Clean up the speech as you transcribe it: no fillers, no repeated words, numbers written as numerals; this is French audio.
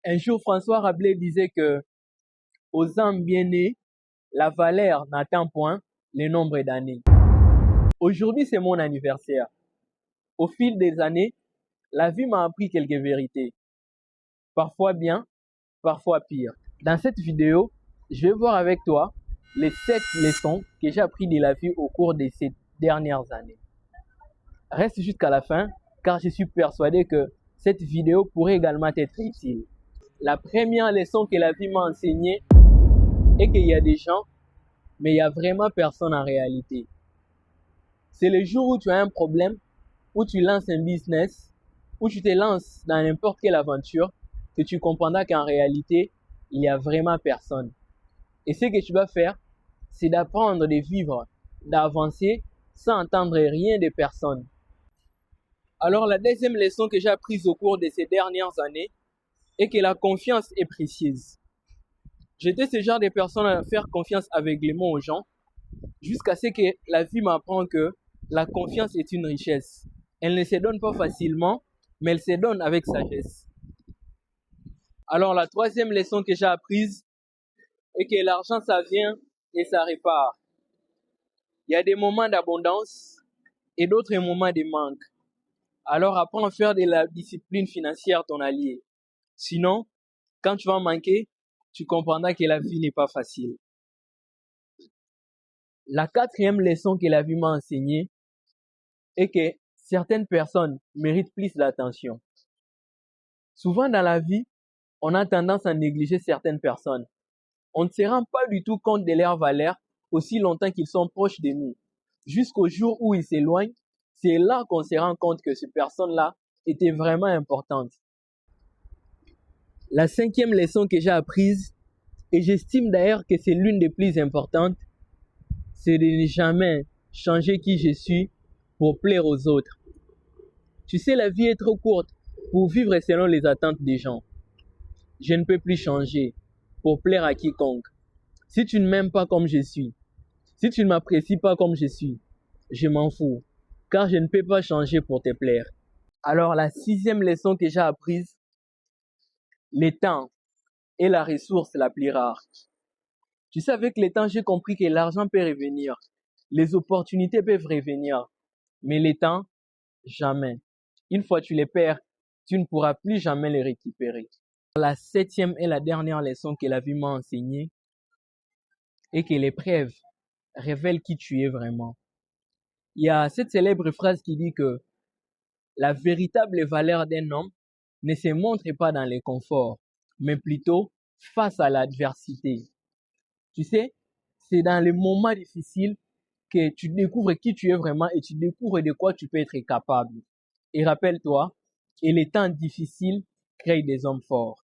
Un jour, François Rabelais disait que aux âmes bien nées, la valeur n'atteint point le nombre d'années. Aujourd'hui, c'est mon anniversaire. Au fil des années, la vie m'a appris quelques vérités. Parfois bien, parfois pire. Dans cette vidéo, je vais voir avec toi les 7 leçons que j'ai apprises de la vie au cours de ces dernières années. Reste jusqu'à la fin, car je suis persuadé que cette vidéo pourrait également être utile. La première leçon que la vie m'a enseignée est qu'il y a des gens, mais il n'y a vraiment personne en réalité. C'est le jour où tu as un problème, où tu lances un business, où tu te lances dans n'importe quelle aventure, que tu comprendras qu'en réalité, il n'y a vraiment personne. Et ce que tu vas faire, c'est d'apprendre de vivre, d'avancer sans entendre rien de personne. Alors la deuxième leçon que j'ai apprise au cours de ces dernières années est que la confiance est précieuse. J'étais ce genre de personne à faire confiance aveuglément aux gens, jusqu'à ce que la vie m'apprend que la confiance est une richesse. Elle ne se donne pas facilement, mais elle se donne avec sagesse. Alors la troisième leçon que j'ai apprise est que l'argent, ça vient et ça répare. Il y a des moments d'abondance et d'autres moments de manque. Alors apprends à faire de la discipline financière ton allié. Sinon, quand tu vas manquer, tu comprendras que la vie n'est pas facile. La quatrième leçon que la vie m'a enseignée est que certaines personnes méritent plus d'attention. Souvent dans la vie, on a tendance à négliger certaines personnes. On ne se rend pas du tout compte de leur valeur aussi longtemps qu'ils sont proches de nous. Jusqu'au jour où ils s'éloignent, c'est là qu'on se rend compte que ces personnes-là étaient vraiment importantes. La cinquième leçon que j'ai apprise, et j'estime d'ailleurs que c'est l'une des plus importantes, c'est de ne jamais changer qui je suis pour plaire aux autres. Tu sais, la vie est trop courte pour vivre selon les attentes des gens. Je ne peux plus changer pour plaire à quiconque. Si tu ne m'aimes pas comme je suis, si tu ne m'apprécies pas comme je suis, je m'en fous, car je ne peux pas changer pour te plaire. Alors la sixième leçon que j'ai apprise, le temps est la ressource la plus rare. Tu sais, avec le temps, j'ai compris que l'argent peut revenir, les opportunités peuvent revenir, mais le temps, jamais. Une fois que tu les perds, tu ne pourras plus jamais les récupérer. La septième et la dernière leçon que la vie m'a enseignée est que l'épreuve révèle qui tu es vraiment. Il y a cette célèbre phrase qui dit que la véritable valeur d'un homme ne se montre pas dans les conforts, mais plutôt face à l'adversité. Tu sais, c'est dans les moments difficiles que tu découvres qui tu es vraiment et tu découvres de quoi tu peux être capable. Et rappelle-toi, et les temps difficiles créent des hommes forts.